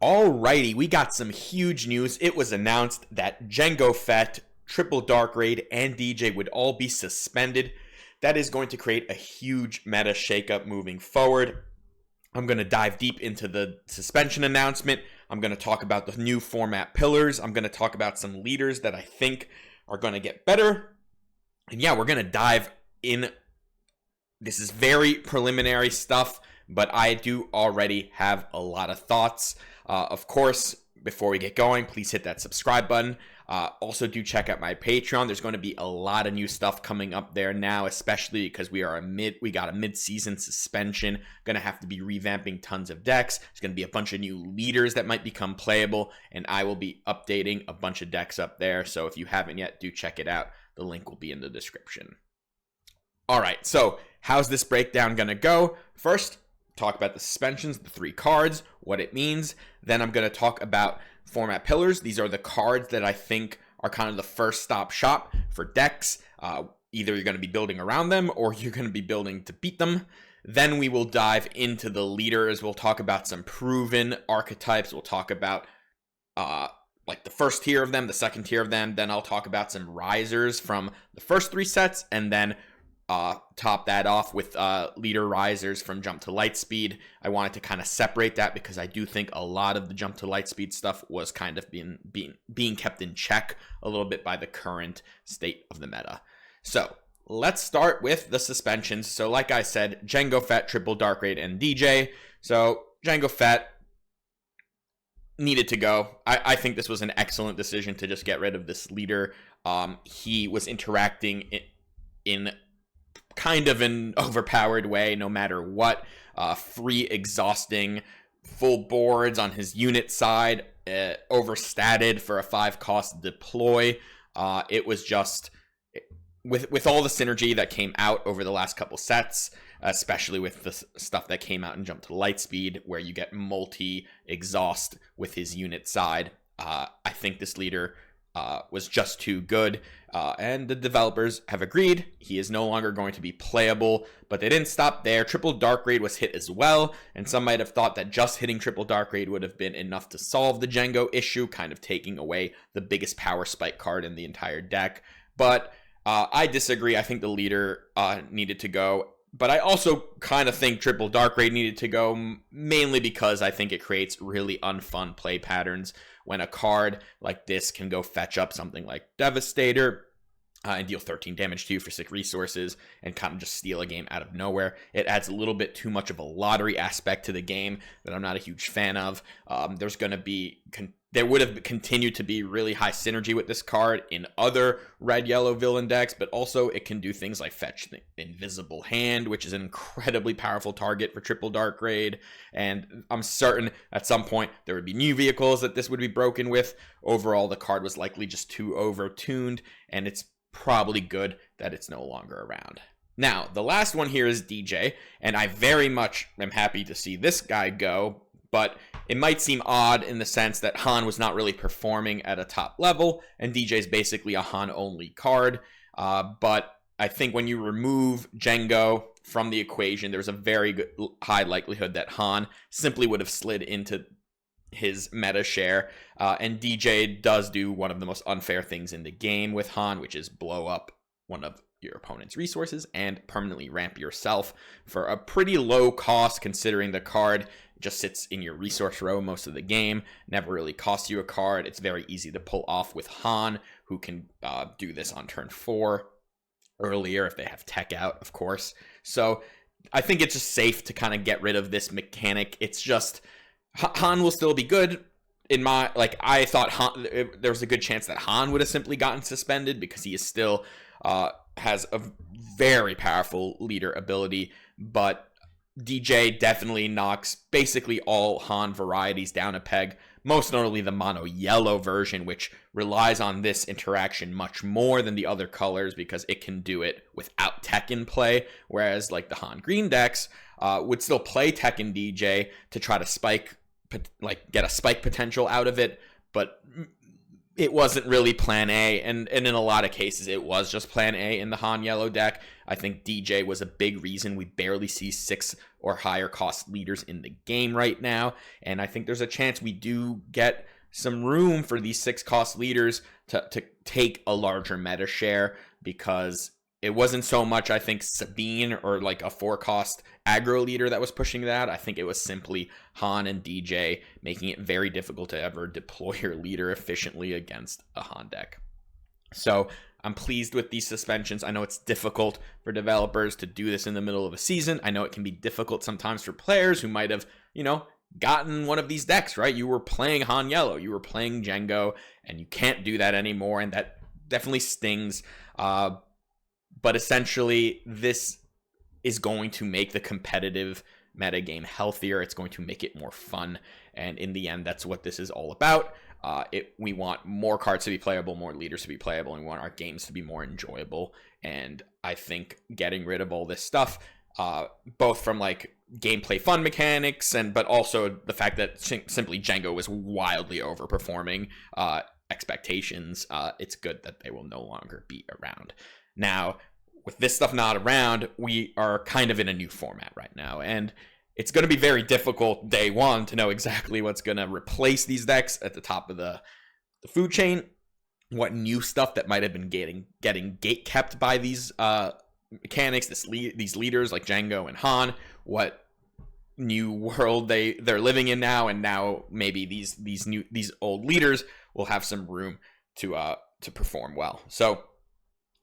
Alrighty, we got some huge news. It was announced that Jango Fett, Triple Dark Raid, and DJ would all be suspended. That is going to create a huge meta shakeup moving forward. I'm going to dive deep into the suspension announcement. I'm going to talk about the new format pillars. I'm going to talk about some leaders that I think are going to get better. And yeah, we're going to dive in. This is very preliminary stuff, but I do already have a lot of thoughts. Of course, before we get going, please hit that subscribe button. Also, do check out my Patreon. There's going to be a lot of new stuff coming up there now, especially because we got a mid-season suspension. Going to have to be revamping tons of decks. There's going to be a bunch of new leaders that might become playable, and I will be updating a bunch of decks up there. So if you haven't yet, do check it out. The link will be in the description. All right, so how's this breakdown going to go? First, talk about the suspensions, the 3 cards, what it means. Then I'm going to talk about format pillars. These are the cards that I think are kind of the first stop shop for decks. Either you're going to be building around them or you're going to be building to beat them. Then we will dive into the leaders. We'll talk about some proven archetypes. We'll talk about like the first tier of them, the second tier of them. Then I'll talk about some risers from the first 3 sets, and then top that off with leader risers from Jump to Lightspeed. I wanted to kind of separate that because I do think a lot of the Jump to Lightspeed stuff was kind of being kept in check a little bit by the current state of the meta. So let's start with the suspensions. So like I said, Jango Fett, Triple Dark Raid, and DJ. So Jango Fett needed to go. I think this was an excellent decision to just get rid of this leader. He was interacting in kind of an overpowered way no matter what. Free exhausting, full boards on his unit side, overstated for a 5-cost deploy. It was just, with all the synergy that came out over the last couple sets, especially with the stuff that came out in Jump to Lightspeed, where you get multi-exhaust with his unit side, I think this leader was just too good, and the developers have agreed he is no longer going to be playable. But they didn't stop there. Triple Dark Raid was hit as well, and some might have thought that just hitting Triple Dark Raid would have been enough to solve the Jango issue, kind of taking away the biggest power spike card in the entire deck. But I disagree. I think the leader needed to go. But I also kind of think Triple Dark Raid needed to go, mainly because I think it creates really unfun play patterns when a card like this can go fetch up something like Devastator and deal 13 damage to you for 6 resources and kind of just steal a game out of nowhere. It adds a little bit too much of a lottery aspect to the game that I'm not a huge fan of. There would have continued to be really high synergy with this card in other red-yellow villain decks, but also it can do things like fetch the Invisible Hand, which is an incredibly powerful target for Triple Dark Raid, and I'm certain at some point there would be new vehicles that this would be broken with. Overall, the card was likely just too over-tuned, and it's probably good that it's no longer around. Now, the last one here is DJ, and I very much am happy to see this guy go, but it might seem odd in the sense that Han was not really performing at a top level, and DJ is basically a Han-only card. But I think when you remove Jango from the equation, there's a very high likelihood that Han simply would have slid into his meta share. And DJ does do one of the most unfair things in the game with Han, which is blow up one of your opponent's resources and permanently ramp yourself for a pretty low cost, considering the card just sits in your resource row most of the game, never really costs you a card. It's very easy to pull off with Han, who can do this on turn 4 earlier if they have tech out, of course. So I think it's just safe to kind of get rid of this mechanic. It's just, Han will still be good. I thought there was a good chance that Han would have simply gotten suspended because he is still has a very powerful leader ability, but DJ definitely knocks basically all Han varieties down a peg, most notably the mono yellow version, which relies on this interaction much more than the other colors because it can do it without tech in play, whereas like the Han green decks would still play tech in DJ to try to get a spike potential out of it, but it wasn't really plan A, and in a lot of cases it was just plan A in the Han yellow deck. I think DJ was a big reason we barely see 6 or higher cost leaders in the game right now. And I think there's a chance we do get some room for these 6 cost leaders to take a larger meta share, because it wasn't so much, I think, Sabine or like a 4 cost aggro leader that was pushing that. I think it was simply Han and DJ making it very difficult to ever deploy your leader efficiently against a Han deck. So I'm pleased with these suspensions. I know it's difficult for developers to do this in the middle of a season. I know it can be difficult sometimes for players who might have, gotten one of these decks, right? You were playing Han Yellow, you were playing Django, and you can't do that anymore, and that definitely stings. But essentially, this is going to make the competitive metagame healthier. It's going to make it more fun, and in the end, that's what this is all about. We want more cards to be playable, more leaders to be playable, and we want our games to be more enjoyable. And I think getting rid of all this stuff, both from like gameplay fun mechanics, but also the fact that simply Django was wildly overperforming expectations, it's good that they will no longer be around. Now, with this stuff not around, we are kind of in a new format right now, and it's going to be very difficult day one to know exactly what's going to replace these decks at the top of the food chain, what new stuff that might have been getting gate kept by these mechanics, these leaders like Django and Han, what new world they're living in now, and now maybe these old leaders will have some room to perform well. So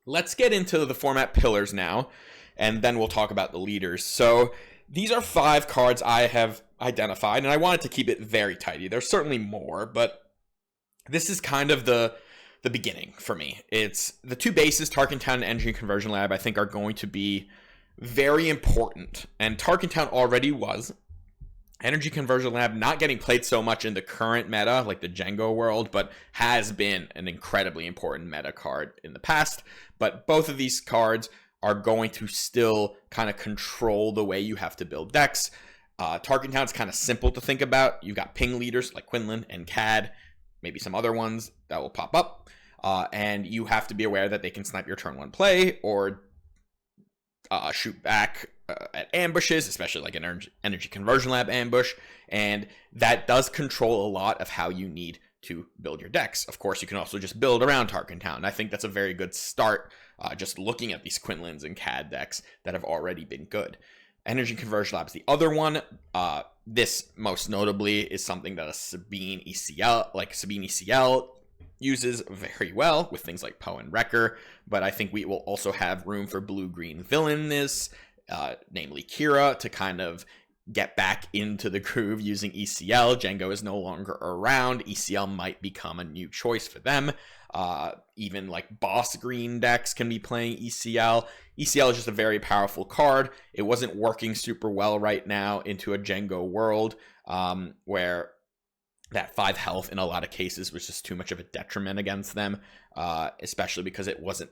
let's get into the format pillars now, and then we'll talk about the leaders. So these are 5 cards I have identified, and I wanted to keep it very tidy. There's certainly more, but this is kind of the beginning for me. It's the 2 bases, Tarkin Town and Energy Conversion Lab, I think are going to be very important. And Tarkin Town already was. Energy Conversion Lab not getting played so much in the current meta, like the Django world, but has been an incredibly important meta card in the past. But both of these cards are going to still kind of control the way you have to build decks. Tarkin Town's kind of simple to think about. You've got ping leaders like Quinlan and Cad, maybe some other ones that will pop up. And you have to be aware that they can snipe your turn 1 play or shoot back at ambushes, especially like an Energy Conversion Lab ambush. And that does control a lot of how you need to build your decks. Of course, you can also just build around Tarkin Town. I think that's a very good start, just looking at these Quinlans and Cad decks that have already been good. Energy Conversion Lab is the other one. This most notably is something that a Sabine ECL uses very well with things like Poe and Wrecker, but I think we will also have room for blue-green villainous, namely Kira, to kind of get back into the groove using ECL. Django is no longer around. ECL might become a new choice for them. Even like boss green decks can be playing ECL. ECL is just a very powerful card. It wasn't working super well right now into a Django world, where that 5 health in a lot of cases was just too much of a detriment against them, especially because it wasn't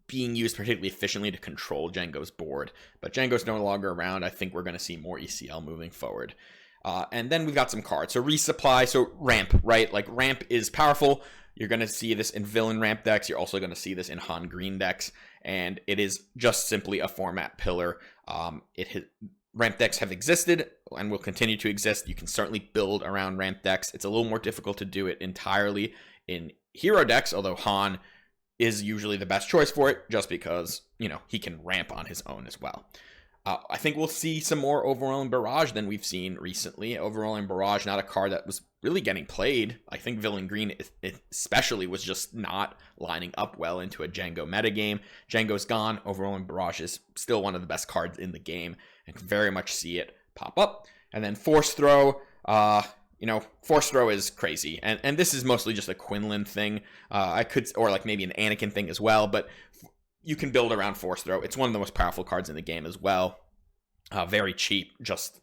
being used particularly efficiently to control Django's board. But Django's no longer around. I think we're going to see more ECL moving forward. And then we've got some cards. So resupply, so ramp, right? Like ramp is powerful. You're going to see this in villain ramp decks. You're also going to see this in Han green decks. And it is just simply a format pillar. Ramp decks have existed and will continue to exist. You can certainly build around ramp decks. It's a little more difficult to do it entirely in hero decks, although Han is usually the best choice for it, just because, he can ramp on his own as well. I think we'll see some more Overwhelming Barrage than we've seen recently. Overwhelming Barrage, not a card that was really getting played. I think Villain Green especially was just not lining up well into a Django metagame. Django's gone. Overwhelming Barrage is still one of the best cards in the game, and can very much see it pop up. And then Force Throw, Force Throw is crazy. And this is mostly just a Quinlan thing. Or like maybe an Anakin thing as well, but you can build around Force Throw. It's one of the most powerful cards in the game as well. Very cheap, just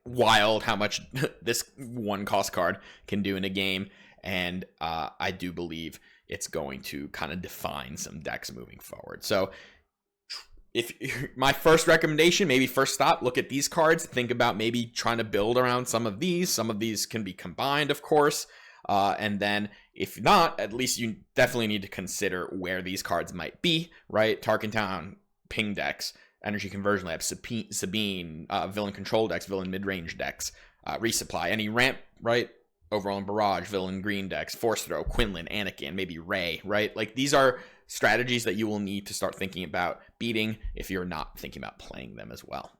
wild how much this 1 cost card can do in a game. And I do believe it's going to kind of define some decks moving forward. So if my first recommendation, maybe first stop, look at these cards, think about maybe trying to build around some of these. Some of these can be combined, of course. And then if not, at least you definitely need to consider where these cards might be, right? Tarkin Town ping decks, energy conversion lab, Sabine, villain control decks, villain mid-range decks, resupply, any ramp, right? Overall barrage, villain green decks, force throw, Quinlan, Anakin, maybe Rey, right? Like, these are strategies that you will need to start thinking about beating if you're not thinking about playing them as well.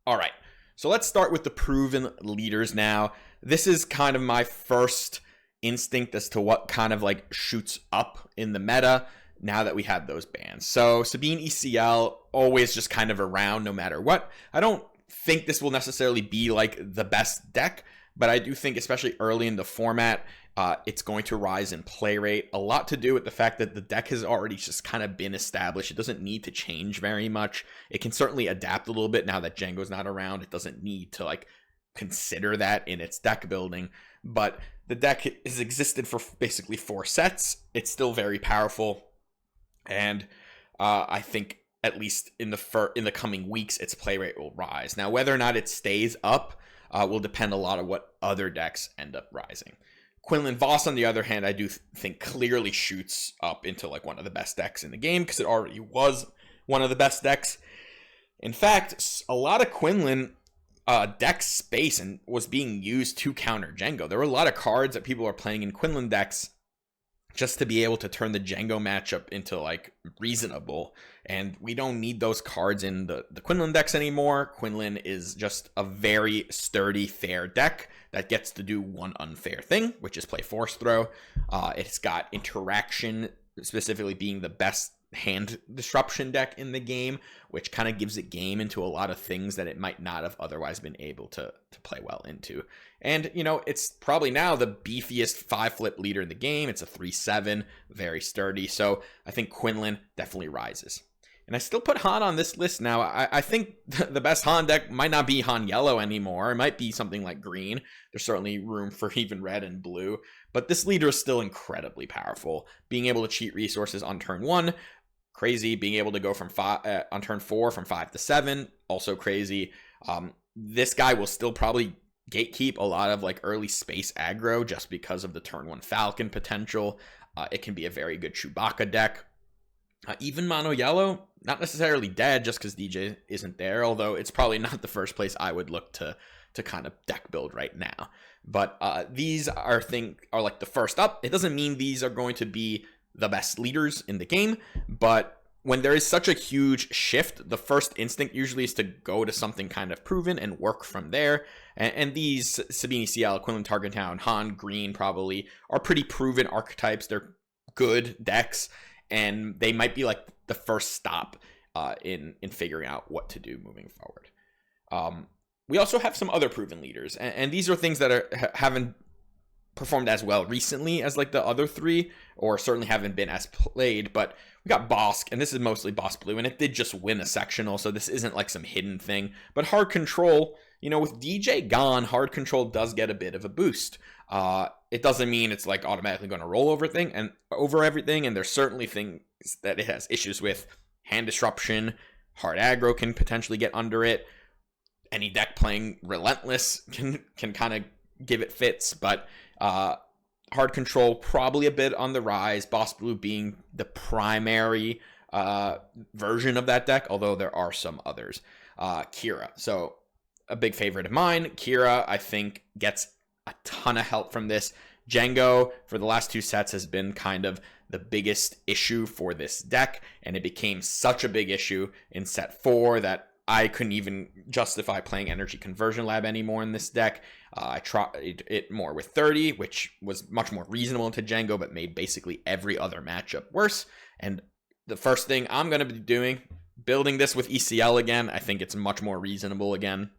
All right, so let's start with the proven leaders now. This is kind of my first instinct as to what kind of like shoots up in the meta now that we had those bans. So Sabine ECL, always just kind of around no matter what. I don't think this will necessarily be like the best deck, but I do think, especially early in the format, it's going to rise in play rate. A lot to do with the fact that the deck has already just kind of been established. It doesn't need to change very much. It can certainly adapt a little bit now that Django's not around. It doesn't need to like consider that in its deck building. But the deck has existed for basically 4 sets. It's still very powerful. And I think at least in the coming weeks, its play rate will rise. Now, whether or not it stays up will depend a lot on what other decks end up rising. Quinlan Voss, on the other hand, I do think clearly shoots up into like one of the best decks in the game because it already was one of the best decks. In fact, a lot of Quinlan deck space and was being used to counter Django. There were a lot of cards that people are playing in Quinlan decks just to be able to turn the Django matchup into like reasonable. And we don't need those cards in the Quinlan decks anymore. Quinlan is just a very sturdy, fair deck that gets to do one unfair thing, which is play force throw. It's got interaction, specifically being the best hand disruption deck in the game, which kind of gives it game into a lot of things that it might not have otherwise been able to play well into. And, you know, it's probably now the beefiest 5-flip leader in the game. It's a 3/7, very sturdy. So I think Quinlan definitely rises. And I still put Han on this list now. I think the best Han deck might not be Han Yellow anymore. It might be something like Green. There's certainly room for even Red and Blue. But this leader is still incredibly powerful. Being able to cheat resources on turn 1, crazy. Being able to go from 5 on turn 4 from 5 to 7, also crazy. This guy will still probably gatekeep a lot of like early space aggro just because of the turn 1 Falcon potential. It can be a very good Chewbacca deck. Even Mono Yellow, not necessarily dead just because DJ isn't there, although it's probably not the first place I would look to kind of deck build right now. But these are like the first up. It doesn't mean these are going to be the best leaders in the game, but when there is such a huge shift, the first instinct usually is to go to something kind of proven and work from there. And these Sabine CL, Quinlan Targettown, Han, Green probably are pretty proven archetypes. They're good decks, and they might be like the first stop in figuring out what to do moving forward. We also have some other proven leaders, and these are things that haven't performed as well recently as like the other 3, or certainly haven't been as played. But we got Bosk, and this is mostly Boss Blue, and it did just win a sectional, so this isn't like some hidden thing. But Hard Control, you know, with DJ gone, Hard Control does get a bit of a boost. It doesn't mean it's like automatically going to roll over everything, and there's certainly things that it has issues with. Hand disruption, hard aggro can potentially get under it. Any deck playing Relentless can kind of give it fits, but Hard Control probably a bit on the rise. Boss Blue being the primary version of that deck, although there are some others. Kira, so a big favorite of mine. Kira, I think, gets a ton of help from this. Django, for the last 2 sets, has been kind of the biggest issue for this deck, and it became such a big issue in set 4 that I couldn't even justify playing Energy Conversion Lab anymore in this deck. I tried it more with 30, which was much more reasonable to Django, but made basically every other matchup worse. And the first thing I'm going to be doing, building this with ECL again. I think it's much more reasonable again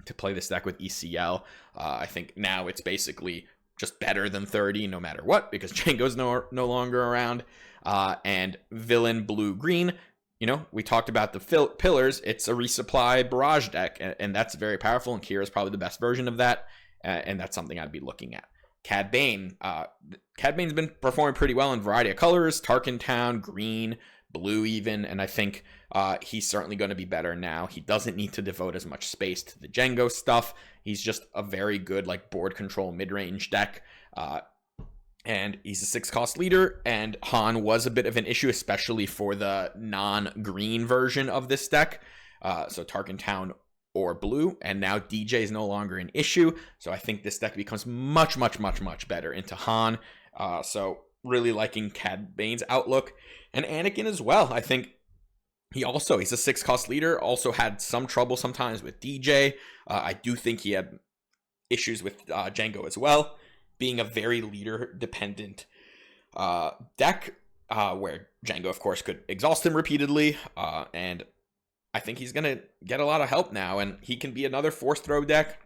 to play this deck with ECL. I think now it's basically just better than 30 no matter what, because Django's no longer around. And Villain Blue Green, you know, we talked about the pillars. It's a resupply barrage deck, and that's very powerful, and Kira's probably the best version of that, and that's something I'd be looking at. Cad Bane. Cad Bane's been performing pretty well in a variety of colors, Tarkin Town, green, blue even, and I think he's certainly going to be better now. He doesn't need to devote as much space to the Django stuff. He's just a very good like board control mid-range deck. And he's a 6-cost leader, and Han was a bit of an issue, especially for the non-green version of this deck. So Tarkin Town or blue, and now DJ is no longer an issue. So I think this deck becomes much, much, much, much better into Han. So really liking Cad Bane's outlook, and Anakin as well. I think he's a 6-cost leader, also had some trouble sometimes with DJ. I do think he had issues with Jango as well, being a very leader-dependent deck, where Jango, of course, could exhaust him repeatedly, and I think he's going to get a lot of help now, and he can be another force throw deck,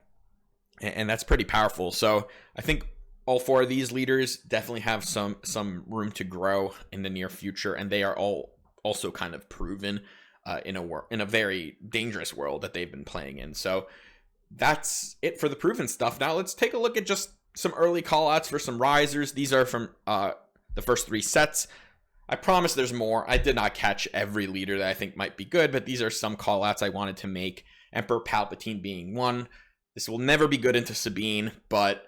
and that's pretty powerful. So I think all 4 of these leaders definitely have some room to grow in the near future, and they are all also kind of proven in a very dangerous world that they've been playing in. So that's it for the proven stuff. Now let's take a look at just some early callouts for some risers. These are from the first 3 sets. I promise there's more. I did not catch every leader that I think might be good, but these are some callouts I wanted to make. Emperor Palpatine being one. This will never be good into Sabine, but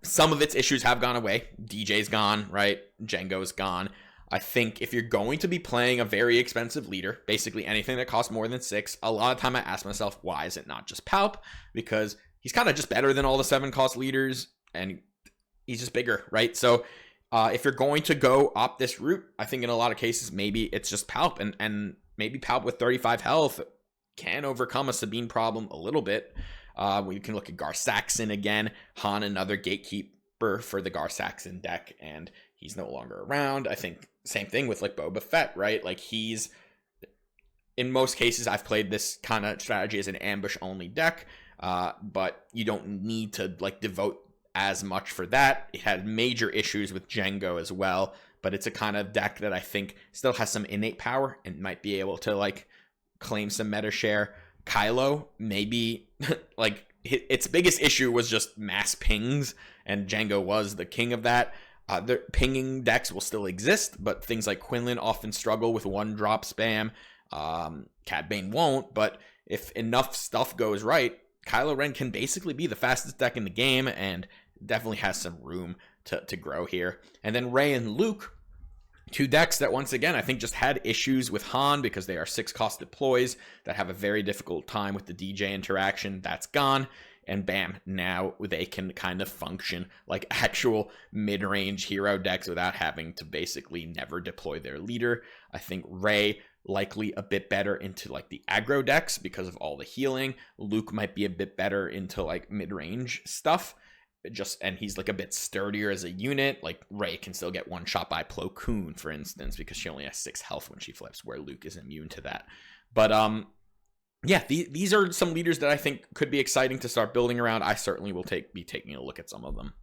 some of its issues have gone away. DJ's gone, right? Jango's gone. I think if you're going to be playing a very expensive leader, basically anything that costs more than 6, a lot of time I ask myself, why is it not just Palp? Because he's kind of just better than all the 7-cost leaders, and he's just bigger, right? So if you're going to go up this route, I think in a lot of cases, maybe it's just Palp, and maybe Palp with 35 health can overcome a Sabine problem a little bit. We can look at Gar Saxon again. Han, another gatekeeper for the Gar Saxon deck, and he's no longer around. I think same thing with like Boba Fett, right? Like he's, in most cases, I've played this kind of strategy as an ambush only deck, but you don't need to like devote as much for that. It had major issues with Jango as well, but it's a kind of deck that I think still has some innate power and might be able to like claim some meta share. Kylo, maybe like its biggest issue was just mass pings, and Jango was the king of that. The pinging decks will still exist, but things like Quinlan often struggle with 1-drop spam. Cad Bane won't, but if enough stuff goes right, Kylo Ren can basically be the fastest deck in the game, and definitely has some room to grow here. And then Rey and Luke, 2 decks that once again I think just had issues with Han because they are 6-cost deploys that have a very difficult time with the DJ interaction. That's gone, and bam, now they can kind of function like actual mid-range hero decks without having to basically never deploy their leader. I think Rey likely a bit better into like the aggro decks because of all the healing. Luke might be a bit better into like mid-range stuff, and he's like a bit sturdier as a unit. Like Rey can still get one shot by Plo Koon, for instance, because she only has 6 health when she flips, where Luke is immune to that. But yeah, these are some leaders that I think could be exciting to start building around. I certainly will be taking a look at some of them.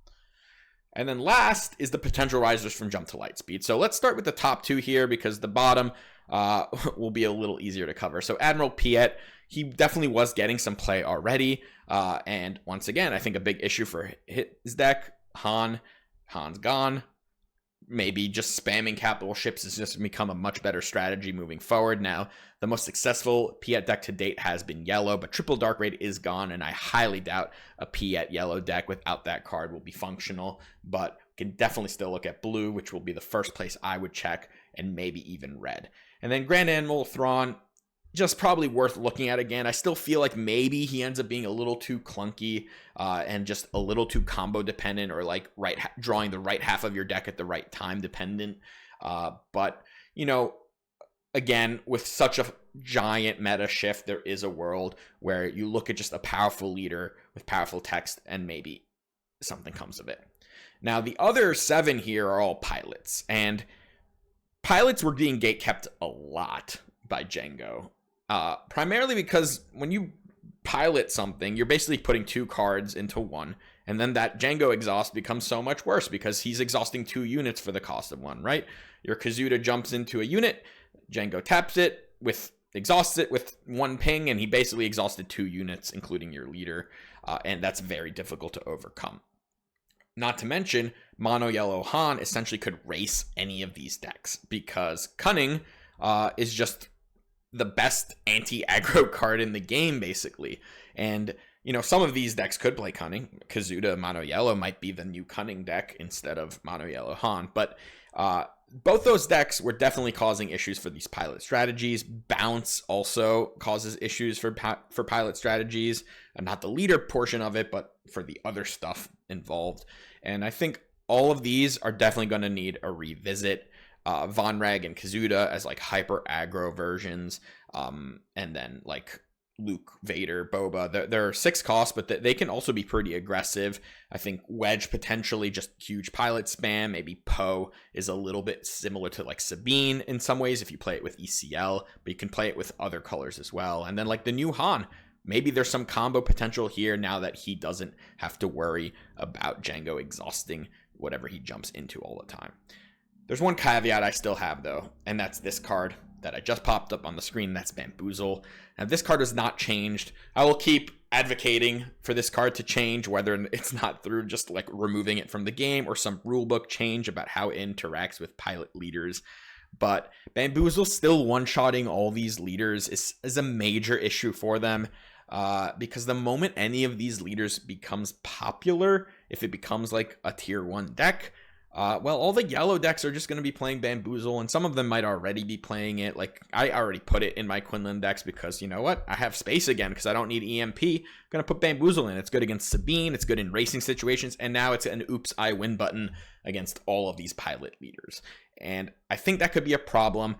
And then last is the potential risers from Jump to Lightspeed. So let's start with the top 2 here, because the bottom will be a little easier to cover. So Admiral Piet, he definitely was getting some play already. And once again, I think a big issue for his deck, Han's gone. Maybe just spamming capital ships has just become a much better strategy moving forward. Now, the most successful Piet deck to date has been yellow, but Triple Dark Raid is gone, and I highly doubt a Piet yellow deck without that card will be functional. But we can definitely still look at blue, which will be the first place I would check, and maybe even red. And then Grand Admiral Thrawn, just probably worth looking at again. I still feel like maybe he ends up being a little too clunky and just a little too combo dependent, or like drawing the right half of your deck at the right time dependent. But, you know, again, with such a giant meta shift, there is a world where you look at just a powerful leader with powerful text and maybe something comes of it. Now, the other 7 here are all pilots, and pilots were being gatekept a lot by Jango. Primarily because when you pilot something, you're basically putting 2 cards into one, and then that Jango exhaust becomes so much worse because he's exhausting 2 units for the cost of 1, right? Your Kazuda jumps into a unit, Jango taps it, exhausts it with 1 ping, and he basically exhausted 2 units, including your leader, and that's very difficult to overcome. Not to mention, Mono Yellow Han essentially could race any of these decks, because Cunning is just the best anti-aggro card in the game, basically. And you know, some of these decks could play Cunning. Kazuda Mono Yellow might be the new Cunning deck instead of Mono Yellow Han. But both those decks were definitely causing issues for these pilot strategies. Bounce also causes issues for pilot strategies. Not the leader portion of it, but for the other stuff involved. And I think all of these are definitely going to need a revisit. Von Reg and Kazuda as like hyper aggro versions. And then like Luke, Vader, Boba. They're 6 costs, but they can also be pretty aggressive. I think Wedge potentially just huge pilot spam. Maybe Poe is a little bit similar to like Sabine in some ways if you play it with ECL, but you can play it with other colors as well. And then like the new Han, maybe there's some combo potential here now that he doesn't have to worry about Django exhausting whatever he jumps into all the time. There's one caveat I still have though, and that's this card that I just popped up on the screen. That's Bamboozle. Now this card has not changed. I will keep advocating for this card to change, whether it's not through just like removing it from the game or some rulebook change about how it interacts with pilot leaders. But Bamboozle still one-shotting all these leaders is a major issue for them. Because the moment any of these leaders becomes popular, if it becomes like a tier 1 deck, well, all the yellow decks are just going to be playing Bamboozle, and some of them might already be playing it. Like, I already put it in my Quinlan decks because, you know what? I have space again because I don't need EMP. I'm going to put Bamboozle in. It's good against Sabine. It's good in racing situations. And now it's an oops, I win button against all of these pilot leaders. And I think that could be a problem.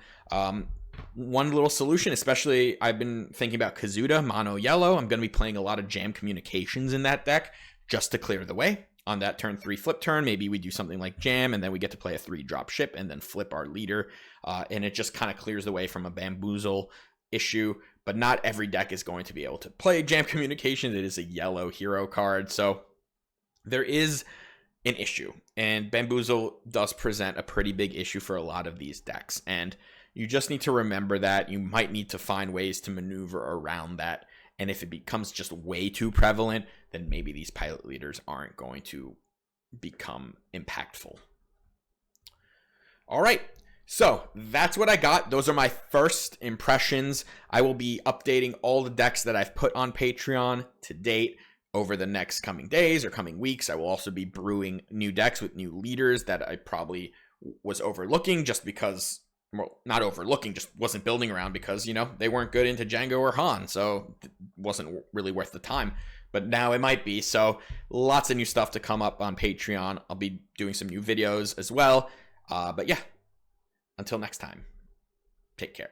One little solution, especially I've been thinking about Kazuda, Mono Yellow. I'm going to be playing a lot of Jam Communications in that deck just to clear the way. On that turn 3 flip turn, maybe we do something like Jam, and then we get to play a 3-drop ship and then flip our leader. And it just kind of clears the way from a Bamboozle issue. But not every deck is going to be able to play Jam Communications. It is a yellow hero card. So there is an issue. And Bamboozle does present a pretty big issue for a lot of these decks. And you just need to remember that. You might need to find ways to maneuver around that. And if it becomes just way too prevalent, then maybe these pilot leaders aren't going to become impactful. All right, so that's what I got. Those are my first impressions. I will be updating all the decks that I've put on Patreon to date over the next coming days or coming weeks. I will also be brewing new decks with new leaders that I probably was overlooking just because, well, not overlooking, just wasn't building around because, you know, they weren't good into Django or Han, so it wasn't really worth the time. But now it might be, so lots of new stuff to come up on Patreon. I'll be doing some new videos as well. But yeah, until next time, take care.